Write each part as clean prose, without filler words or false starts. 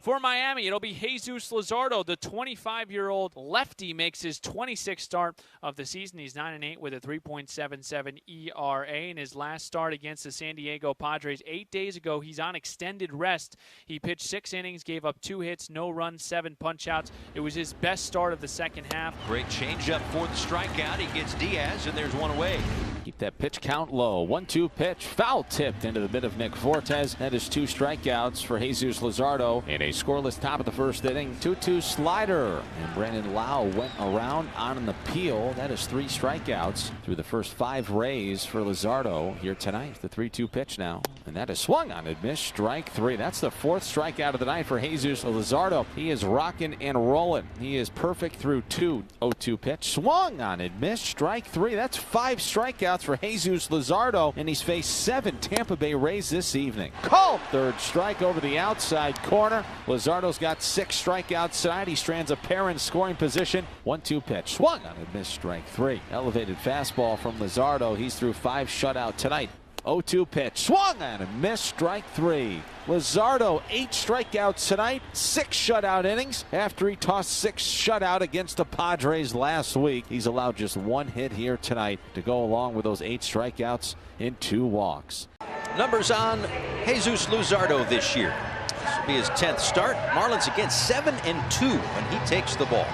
For Miami, it'll be Jesus Luzardo, the 25-year-old lefty, makes his 26th start of the season. He's 9-8 with a 3.77 ERA. In his last start against the San Diego Padres 8 days ago, he's on extended rest. He pitched 6 innings, gave up 2 hits, no runs, 7 punch-outs. It was his best start of the second half. Great changeup for the strikeout. He gets Diaz, and there's one away. Keep that pitch count low. 1-2 pitch, foul tipped into the mid of Nick Fortes. That is 2 strikeouts for Jesus Luzardo in a scoreless top of the first inning. 2-2 slider, and Brandon Lau went around on the peel. That is 3 strikeouts through the first 5 Rays for Luzardo here tonight. The 3-2 pitch now, and that is swung on and missed. Strike 3. That's the 4th strikeout of the night for Jesus Luzardo. He is rocking and rolling. He is perfect through 2. 0-2 pitch, swung on and missed. Strike 3. That's 5 strikeouts for Jesus Luzardo, and he's faced 7 Tampa Bay Rays this evening. Called. 3rd strike over the outside corner. Luzardo's got 6 strikeouts tonight. He strands a pair in scoring position. 1-2 pitch, swung on and missed. Strike 3. Elevated fastball from Luzardo. He's through 5 shutout tonight. 0-2 pitch, swung on and missed. Strike 3. Luzardo 8 strikeouts tonight, 6 shutout innings after he tossed 6 shutout against the Padres last week. He's allowed just 1 hit here tonight to go along with those 8 strikeouts and 2 walks. Numbers on Jesus Luzardo this year. This will be his 10th start. Marlins again 7-2 when he takes the ball.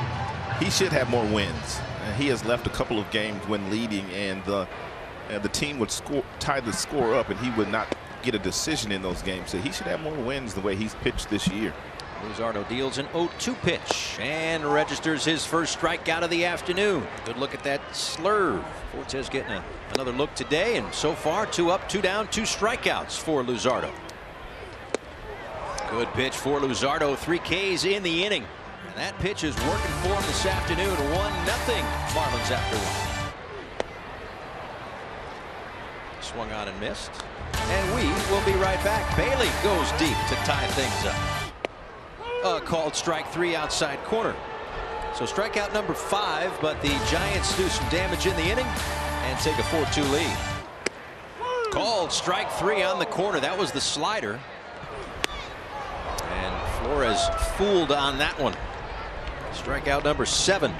He should have more wins. He has left a couple of games when leading, and the team would tie the score up, and he would not get a decision in those games. So he should have more wins the way he's pitched this year. Luzardo deals an 0-2 pitch and registers his first strikeout of the afternoon. Good look at that slurve. Fortes getting another look today, and so far 2 up, 2 down, 2 strikeouts for Luzardo. Good pitch for Luzardo. 3 Ks in the inning. And that pitch is working for him this afternoon. 1-0 Marlins after 1. Swung on and missed. And we will be right back. Bailey goes deep to tie things up. Called strike 3 outside corner. So strikeout number 5, but the Giants do some damage in the inning and take a 4-2 lead. Called strike 3 on the corner. That was the slider. And Flores fooled on that one. Strikeout number 7.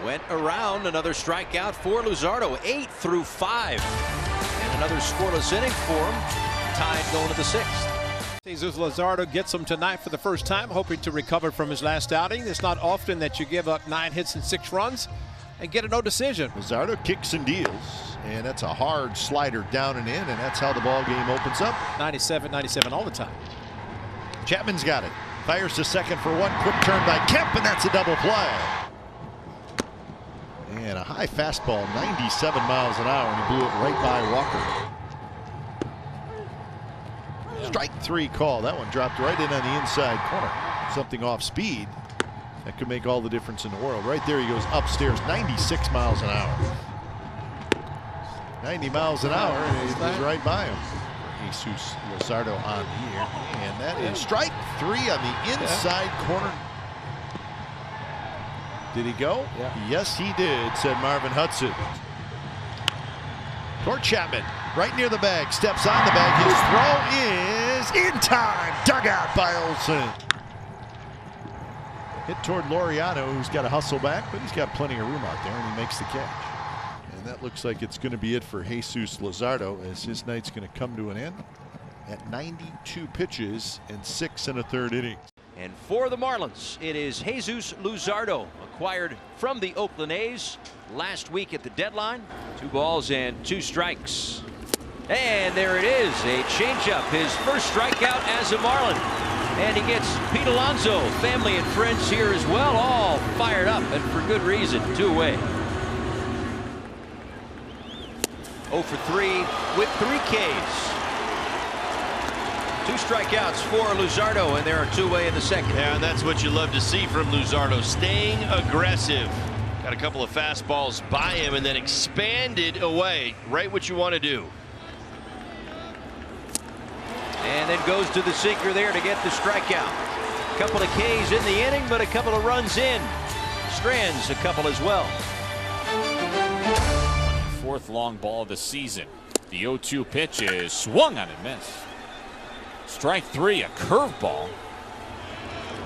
Went around. Another strikeout for Luzardo. 8 through 5. And another scoreless inning for him. Tied going to the 6th. Jesus Luzardo gets him tonight for the first time, hoping to recover from his last outing. It's not often that you give up 9 hits and 6 runs and get a no decision. Luzardo kicks and deals, and that's a hard slider down and in, and that's how the ball game opens up. 97 all the time. Chapman's got it. Fires to second for 1. Quick turn by Kemp, and that's a double play. And a high fastball, 97 miles an hour, and he blew it right by Walker. Strike 3 call. That one dropped right in on the inside corner. Something off speed that could make all the difference in the world. Right there, he goes upstairs, 96 miles an hour. 90 miles an hour, and he was right by him. Jesus Luzardo on here, and that is strike 3 on the inside corner. Did he go? Yeah. Yes, he did, said Marvin Hudson. Toward Chapman, right near the bag, steps on the bag. His throw is in time. Dug out by Olsen. Hit toward Laureano, who's got to hustle back, but he's got plenty of room out there, and he makes the catch. And that looks like it's going to be it for Jesus Luzardo, as his night's going to come to an end at 92 pitches and 6 1/3 innings. And for the Marlins, it is Jesus Luzardo, acquired from the Oakland A's last week at the deadline. 2 balls and 2 strikes. And there it is, a changeup, his first strikeout as a Marlin. And he gets Pete Alonso, family and friends here as well, all fired up, and for good reason. 2 away. 0 for 3 with 3 Ks. 2 strikeouts for Luzardo, and there are 2 away in the second. Yeah, and that's what you love to see from Luzardo, staying aggressive. Got a couple of fastballs by him and then expanded away. Right what you want to do. And then goes to the sinker there to get the strikeout. A couple of Ks in the inning, but a couple of runs in. Strands a couple as well. 4th long ball of the season. The 0-2 pitch is swung on and missed. Strike three, a curveball.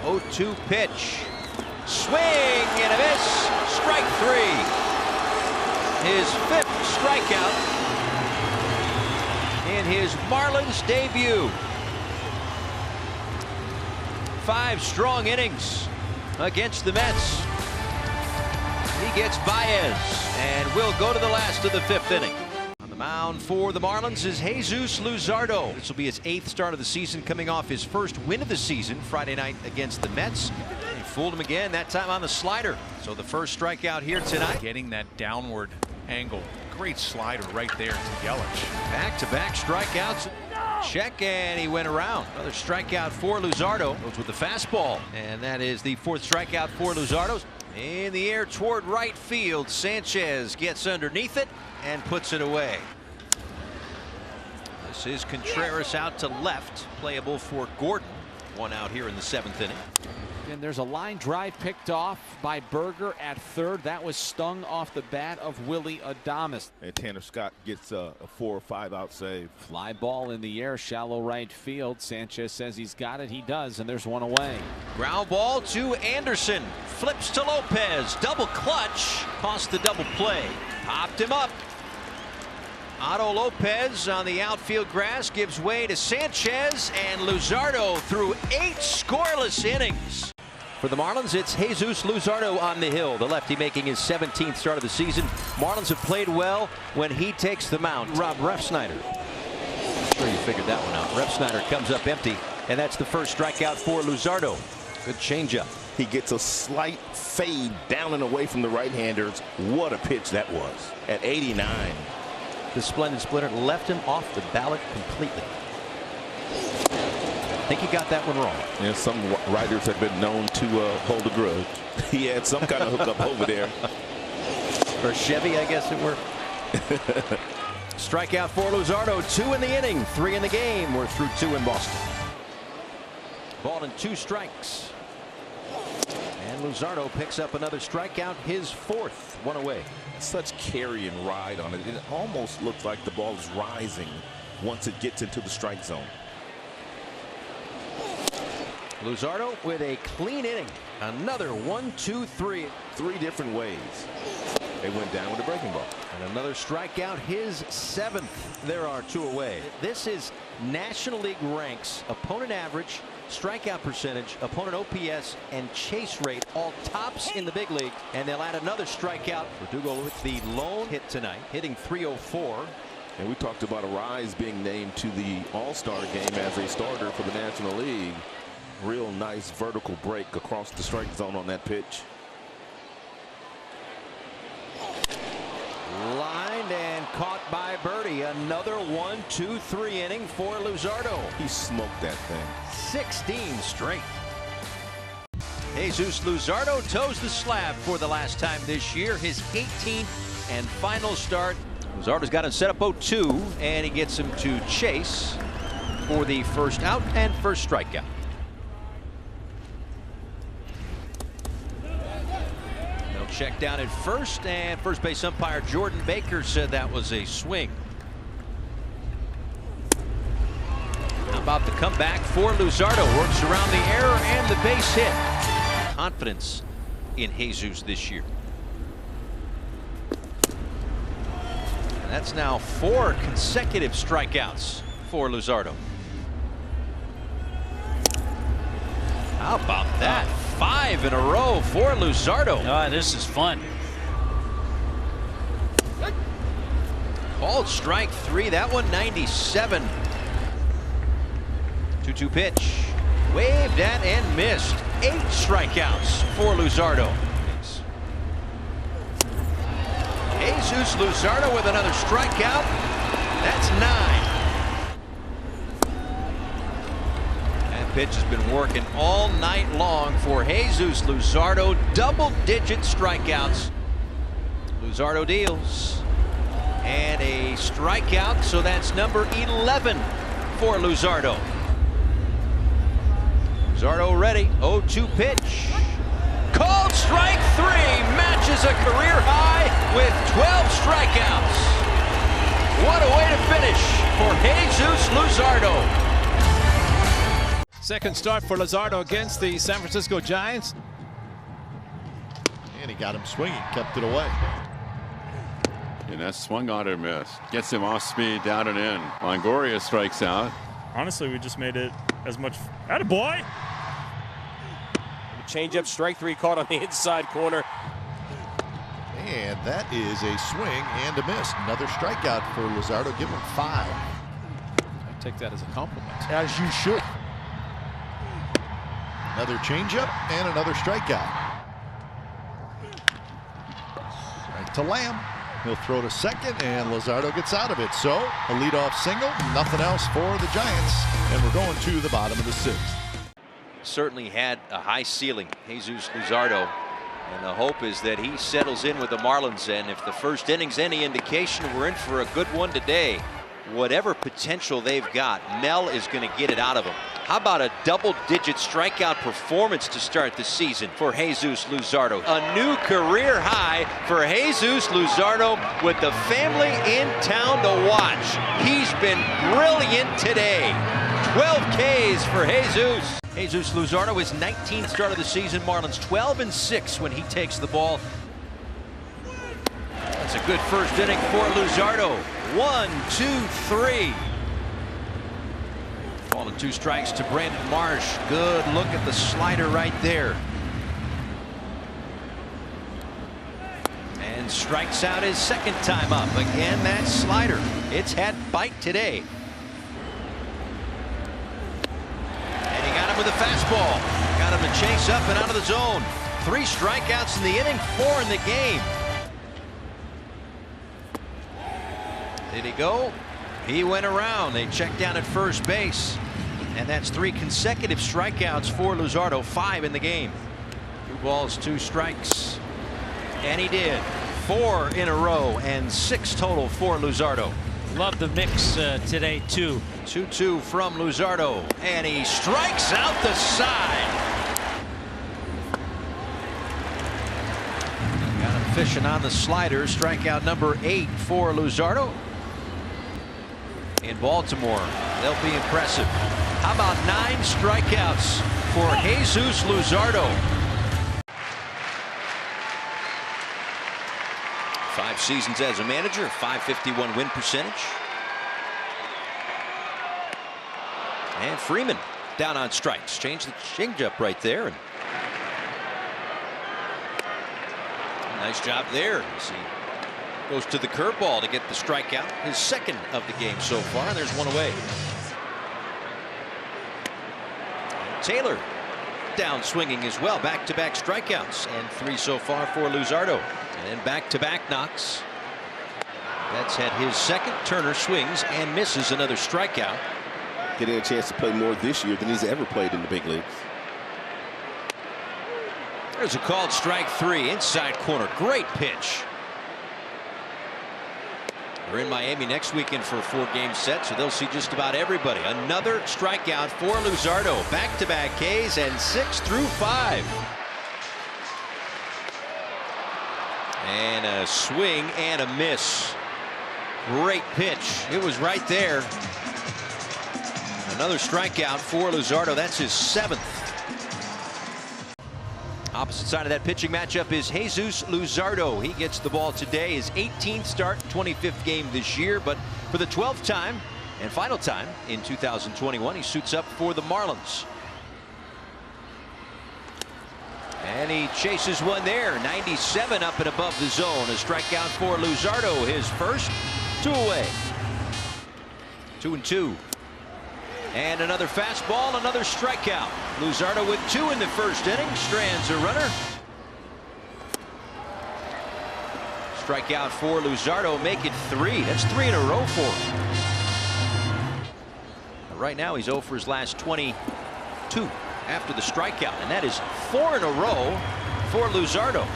0-2 pitch. Swing and a miss. Strike three. His 5th strikeout in his Marlins debut. 5 strong innings against the Mets. He gets Baez and will go to the last of the 5th inning. On the mound for the Marlins is Jesus Luzardo. This will be his 8th start of the season, coming off his first win of the season Friday night against the Mets. He fooled him again, that time on the slider. So the first strikeout here tonight. Getting that downward angle. Great slider right there to Yelich. Back-to-back strikeouts. Check, and he went around. Another strikeout for Luzardo. Goes with the fastball. And that is the 4th strikeout for Luzardo. In the air toward right field. Sanchez gets underneath it and puts it away. This is Contreras out to left. Playable for Gordon. 1 out here in the 7th inning. And there's a line drive picked off by Berger at third. That was stung off the bat of Willie Adames. And Tanner Scott gets a 4 or 5 out save. Fly ball in the air, shallow right field. Sanchez says he's got it. He does, and there's one away. Ground ball to Anderson. Flips to Lopez. Double clutch. Cost the double play. Popped him up. Otto Lopez on the outfield grass gives way to Sanchez, and Luzardo through 8 scoreless innings. For the Marlins, it's Jesus Luzardo on the hill. The lefty making his 17th start of the season. Marlins have played well when he takes the mound. Rob Refsnyder. I'm sure you figured that one out. Refsnyder comes up empty, and that's the first strikeout for Luzardo. Good changeup. He gets a slight fade down and away from the right-handers. What a pitch that was at 89. The splendid splitter left him off the ballot completely. I think he got that one wrong. Yeah, some writers have been known to hold a grudge. He had some kind of hookup over there. For Chevy, I guess it were. Strikeout for Luzardo. 2 in the inning, 3 in the game. We're through 2 in Boston. Ball and 2 strikes. And Luzardo picks up another strikeout, his 4th, 1 away. Such carry and ride on it. It almost looks like the ball is rising once it gets into the strike zone. Luzardo with a clean inning. Another 1, 2, 3. 3 different ways. They went down with a breaking ball. And another strikeout, his 7th. There are 2 away. This is National League ranks, opponent average, strikeout percentage, opponent OPS, and chase rate, all tops in the big league. And they'll add another strikeout. Verdugo with the lone hit tonight, hitting .304. And we talked about Arise being named to the All-Star game as a starter for the National League. Real nice vertical break across the strike zone on that pitch. Lined and caught by Birdie. Another 1, 2, 3 inning for Luzardo. He smoked that thing. 16 straight. Jesus Luzardo toes the slab for the last time this year. His 18th and final start. Luzardo's got him set up 0-2, and he gets him to chase for the first out and first strikeout. They'll check down at first, and first base umpire Jordan Baker said that was a swing. How about the comeback for Luzardo? Works around the error and the base hit. Confidence in Jesus this year. And that's now 4 consecutive strikeouts for Luzardo. How about that? 5 in a row for Luzardo. This is fun. Called strike 3. That one 97. 2-2 pitch. Waved at and missed. 8 strikeouts for Luzardo. Jesus Luzardo with another strikeout. That's 9. That pitch has been working all night long for Jesus Luzardo. Double-digit strikeouts. Luzardo deals. And a strikeout, so that's number 11 for Luzardo. Luzardo ready. 0-2 pitch. Called strike 3. Matches a career high with 12 strikeouts. What a way to finish for Jesus Luzardo. Second start for Luzardo against the San Francisco Giants. And he got him swinging, kept it away. And that swung on and missed. Gets him off speed, down and in. Longoria strikes out. Honestly, we just made it as much. Attaboy! Change-up, strike three, caught on the inside corner. And that is a swing and a miss. Another strikeout for Luzardo. Give him 5. I take that as a compliment. As you should. Another changeup and another strikeout. Right to Lamb. He'll throw to second, and Luzardo gets out of it. So a leadoff single, nothing else for the Giants, and we're going to the bottom of the 6th. Certainly had a high ceiling, Jesus Luzardo, and the hope is that he settles in with the Marlins, and if the first inning's any indication, we're in for a good one today. Whatever potential they've got, Mel is going to get it out of them. How about a double-digit strikeout performance to start the season for Jesus Luzardo? A new career high for Jesus Luzardo with the family in town to watch. He's been brilliant today. 12 Ks for Jesus. Jesus Luzardo, his 19th start of the season. Marlins 12-6 when he takes the ball. That's a good first inning for Luzardo. 1, 2, 3. Ball and 2 strikes to Brandon Marsh. Good look at the slider right there. And strikes out his second time up. Again, that slider. It's had bite today. And he got him with a fastball. Got him to chase up and out of the zone. 3 strikeouts in the inning, 4 in the game. Did he go? He went around. They checked down at first base. And that's 3 consecutive strikeouts for Luzardo, 5 in the game. 2 balls, 2 strikes. And he did. 4 in a row and 6 total for Luzardo. Love the mix today, too. 2-2 from Luzardo. And he strikes out the side. Got him fishing on the slider. Strikeout number 8 for Luzardo. In Baltimore, they'll be impressive. How about 9 strikeouts for Jesus Luzardo? 5 seasons as a manager, .551 win percentage. And Freeman down on strikes. Change the changeup right there. And nice job there. See. Goes to the curveball to get the strikeout, his second of the game so far, and there's 1 away. Taylor down swinging as well, back-to-back strikeouts, and 3 so far for Luzardo. And then back-to-back knocks. That's had his second. Turner swings and misses another strikeout. Getting a chance to play more this year than he's ever played in the big leagues. There's a called strike 3, inside corner, great pitch. We're in Miami next weekend for a 4-game set, so they'll see just about everybody. Another strikeout for Luzardo. Back-to-back Ks and 6 through 5. And a swing and a miss. Great pitch. It was right there. Another strikeout for Luzardo. That's his 7th. Opposite side of that pitching matchup is Jesus Luzardo. He gets the ball today, his 18th start, 25th game this year, but for the 12th time and final time in 2021, he suits up for the Marlins. And he chases one there, 97 up and above the zone. A strikeout for Luzardo, his first. 2 away. 2-2. And another fastball, another strikeout. Luzardo with 2 in the first inning. Strands a runner. Strikeout for Luzardo, make it 3. That's 3 in a row for him. Right now he's 0 for his last 22 after the strikeout, and that is 4 in a row for Luzardo.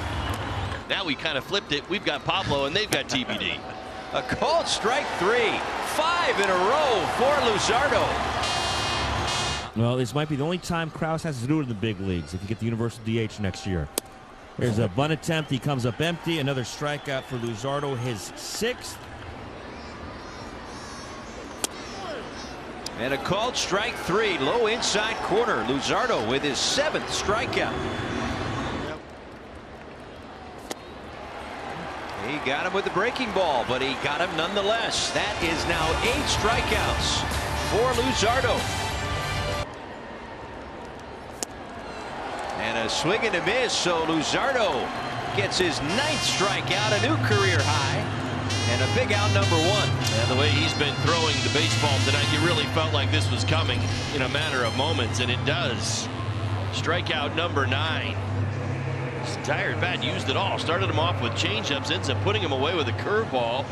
Now we kind of flipped it. We've got Pablo and they've got TBD. A called strike 3. 5 in a row for Luzardo. Well, this might be the only time Krause has to do it in the big leagues if you get the universal DH next year. There's a bunt attempt. He comes up empty. Another strikeout for Luzardo, his 6th. And a called strike 3, low inside corner. Luzardo with his 7th strikeout. He got him with the breaking ball, but he got him nonetheless. That is now 8 strikeouts for Luzardo. And a swing and a miss, so Luzardo gets his 9th strikeout, a new career high, and a big out number 1. And the way he's been throwing the baseball tonight, you really felt like this was coming in a matter of moments, and it does. Strikeout number 9. His entire bat used it all. Started him off with changeups, ends up putting him away with a curveball.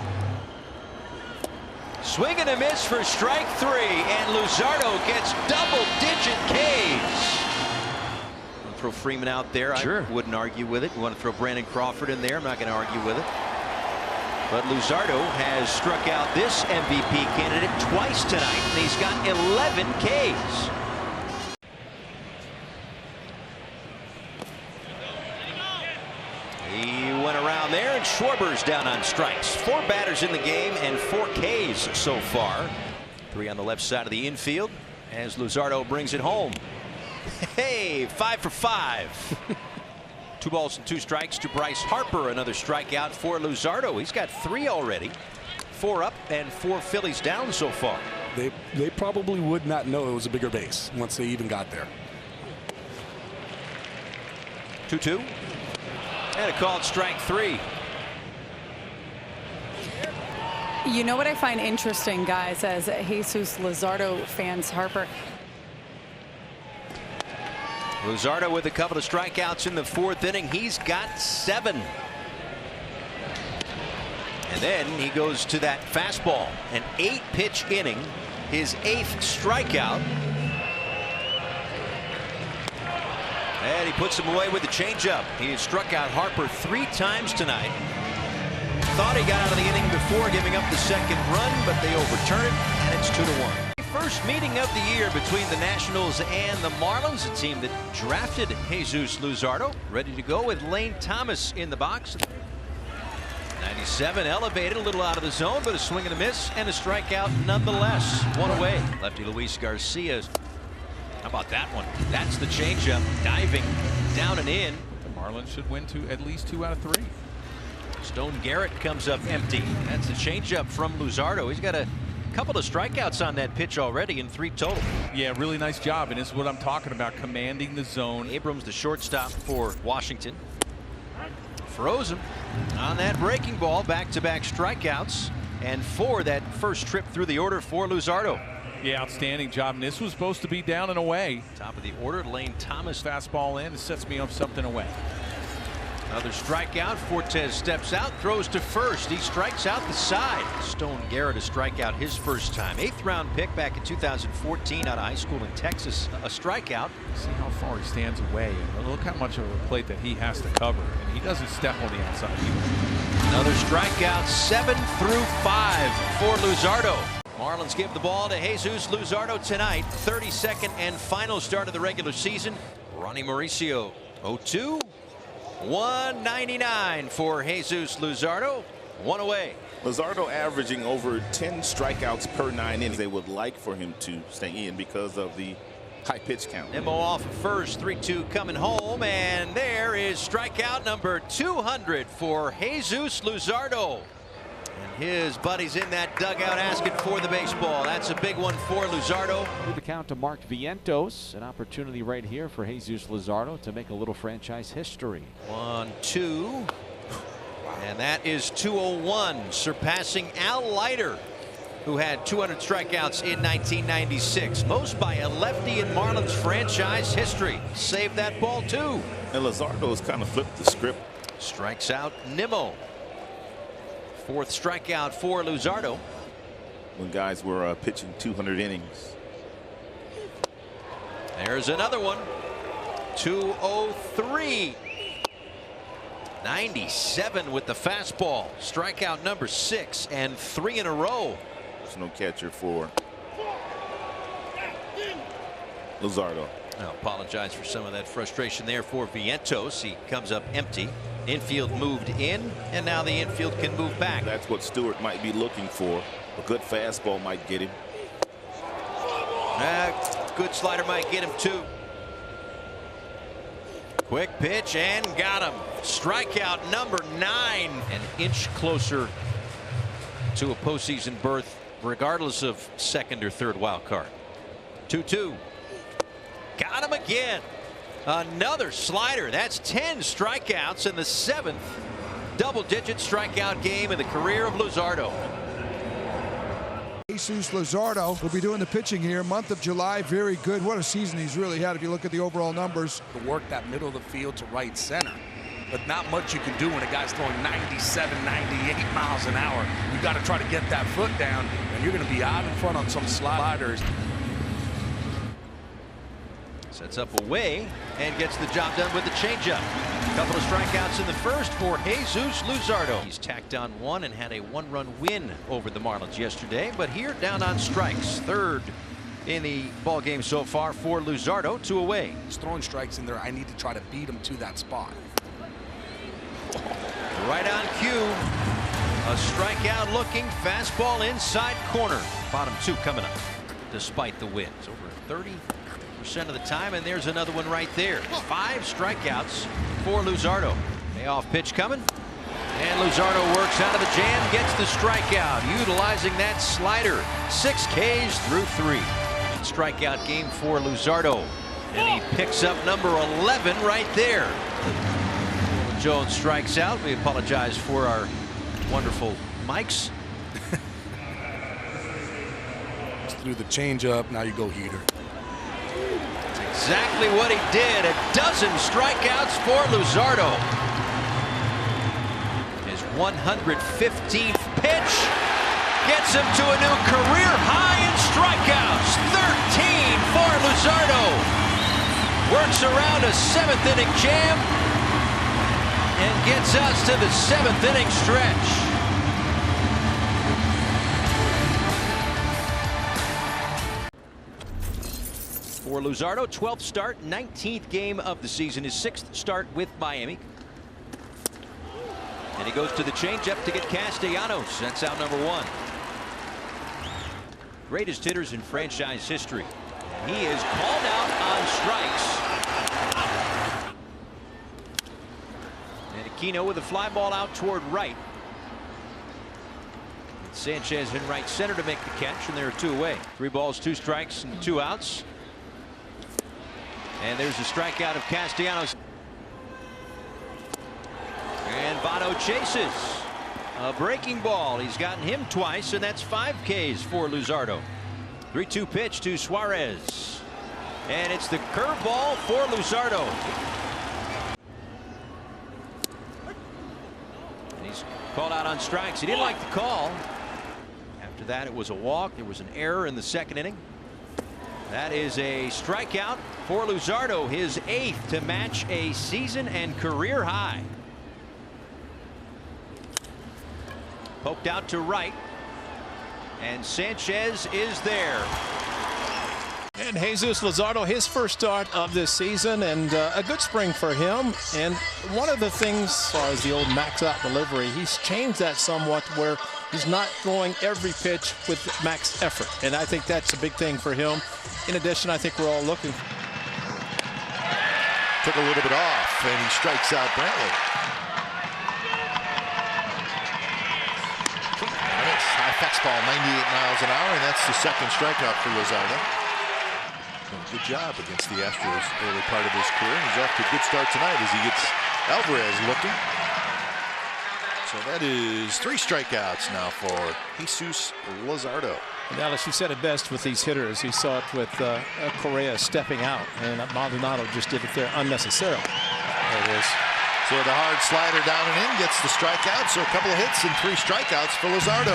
Swing and a miss for strike 3, and Luzardo gets double-digit Ks. Throw Freeman out there. Sure. I wouldn't argue with it. You want to throw Brandon Crawford in there? I'm not going to argue with it. But Luzardo has struck out this MVP candidate twice tonight, and he's got 11 Ks. He went around there, and Schwarber's down on strikes. 4 batters in the game and 4 Ks so far. 3 on the left side of the infield as Luzardo brings it home. Hey, 5 for 5. 2 balls and 2 strikes to Bryce Harper. Another strikeout for Luzardo. He's got 3 already. 4 up and 4 Phillies down so far. They probably would not know it was a bigger base once they even got there. 2-2. And a called strike 3. You know what I find interesting, guys, as Jesus Luzardo fans, Harper. Luzardo with a couple of strikeouts in the 4th inning. He's got 7. And then he goes to that fastball. An 8-pitch inning. His 8th strikeout. And he puts him away with the changeup. He has struck out Harper 3 times tonight. Thought he got out of the inning before giving up the 2nd run, but they overturn it, and it's 2-1. First meeting of the year between the Nationals and the Marlins, a team that drafted Jesus Luzardo, ready to go with Lane Thomas in the box. 97 elevated, a little out of the zone, but a swing and a miss and a strikeout nonetheless. 1 away. Lefty Luis Garcia. How about that one? That's the changeup, diving down and in. The Marlins should win at least 2 out of 3. Stone Garrett comes up empty. That's the changeup from Luzardo. He's got a couple of strikeouts on that pitch already in 3 total. Yeah, really nice job, and it's what I'm talking about, commanding the zone. Abrams, the shortstop for Washington, froze him on that breaking ball. Back-to-back strikeouts, and 4 that first trip through the order for Luzardo. Yeah, outstanding job, and this was supposed to be down and away. Top of the order, Lane Thomas. Fastball in, it sets me up something away. Another strikeout. Fortes steps out, throws to first. He strikes out the side. Stone Garrett, a strikeout his first time. 8th round pick back in 2014 out of high school in Texas. A strikeout. See how far he stands away, and look how much of a plate that he has to cover, and he doesn't step on the outside either. Another strikeout. 7 through 5 for Luzardo. Marlins give the ball to Jesus Luzardo tonight. 32nd and final start of the regular season. Ronnie Mauricio, 0-2. 199 for Jesus Luzardo. 1 away. Luzardo averaging over 10 strikeouts per 9 innings. They would like for him to stay in because of the high pitch count. Nimmo off at first. 3-2 coming home, and there is strikeout number 200 for Jesus Luzardo. And his buddies in that dugout asking for the baseball. That's a big one for Luzardo. The count to Mark Vientos. An opportunity right here for Jesus Luzardo to make a little franchise history. 1-2. And that is 201, surpassing Al Leiter, who had 200 strikeouts in 1996. Most by a lefty in Marlins franchise history. Saved that ball too. And Luzardo has kind of flipped the script. Strikes out Nimmo. 4th strikeout for Luzardo. When guys were pitching 200 innings. There's another one. 203. 97 with the fastball. Strikeout number 6 and 3 in a row. There's no catcher for Luzardo. I apologize for some of that frustration there for Vientos. He comes up empty. Infield moved in, and now the infield can move back. That's what Stewart might be looking for. A good fastball might get him. Good slider might get him too. Quick pitch and got him. Strikeout number 9. An inch closer to a postseason berth, regardless of second or third wild card. 2-2. Got him again. Another slider. That's 10 strikeouts in the 7th double-digit strikeout game in the career of Luzardo. Jesus Luzardo will be doing the pitching here. Month of July, very good. What a season he's really had if you look at the overall numbers. To work that middle of the field to right center. But not much you can do when a guy's throwing 97, 98 miles an hour. You got to try to get that foot down, and you're going to be out in front on some sliders. Sets up away and gets the job done with the changeup. A couple of strikeouts in the first for Jesus Luzardo. He's tacked on 1 and had a 1-run win over the Marlins yesterday, but here down on strikes. 3rd in the ball game so far for Luzardo. 2 away. He's throwing strikes in there. I need to try to beat him to that spot. Right on cue. A strikeout looking fastball inside corner. Bottom 2 coming up despite the wins. Over 30% of the time, and there's another one right there. 5 strikeouts for Luzardo. Payoff pitch coming, and Luzardo works out of the jam, gets the strikeout, utilizing that slider. 6 Ks through 3. Strikeout game for Luzardo, and he picks up number 11 right there. Jones strikes out. We apologize for our wonderful mics. Through the changeup, now you go heater. Exactly what he did. 12 strikeouts for Luzardo. His 115th pitch gets him to a new career high in strikeouts. 13 for Luzardo. Works around a 7th inning jam and gets us to the 7th inning stretch. For Luzardo, 12th start, 19th game of the season, his 6th start with Miami. And he goes to the changeup to get Castellanos. That's out number 1. Greatest hitters in franchise history. He is called out on strikes. And Aquino with a fly ball out toward right. And Sanchez in right center to make the catch, and there are 2 away. 3 balls, 2 strikes, and 2 outs. And there's a strikeout of Castellanos. And Votto chases a breaking ball. He's gotten him twice, and that's 5 Ks for Luzardo. 3-2 pitch to Suarez. And it's the curveball for Luzardo. And he's called out on strikes. He didn't like the call. After that, it was a walk. There was an error in the 2nd inning. That is a strikeout for Luzardo, his 8th to match a season and career high. Poked out to right, and Sanchez is there. And Jesus Luzardo, his first start of this season, and a good spring for him. And one of the things, as far as the old max out delivery, he's changed that somewhat where he's not throwing every pitch with max effort. And I think that's a big thing for him. In addition, I think we're all looking. Took a little bit off, and he strikes out Brantley. Nice high fastball, 98 miles an hour, and that's the 2nd strikeout for Luzardo. Good job against the Astros early part of his career. He's off to a good start tonight as he gets Alvarez looking. So that is 3 strikeouts now for Jesus Luzardo. And Alice, you said it best with these hitters. You saw it with Correa stepping out, and Maldonado just did it there unnecessarily. There it is. So the hard slider down and in gets the strikeout. So a couple of hits and 3 strikeouts for Luzardo.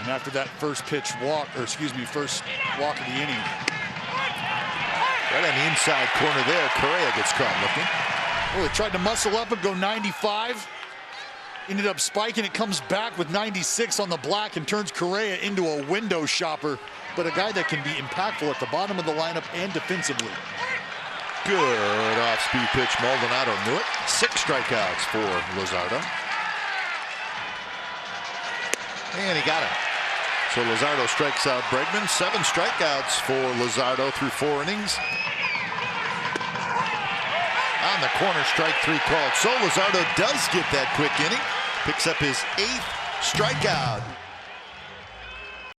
And after that first walk of the inning. Right on the inside corner there, Correa gets caught looking. Well, they tried to muscle up and go 95. Ended up spiking. It comes back with 96 on the black and turns Correa into a window shopper. But a guy that can be impactful at the bottom of the lineup and defensively. Good off-speed pitch. Maldonado knew it. 6 strikeouts for Luzardo. And he got him. So Luzardo strikes out Bregman. 7 strikeouts for Luzardo through 4 innings. On the corner, strike 3 called. So Luzardo does get that quick inning. Picks up his 8th strikeout.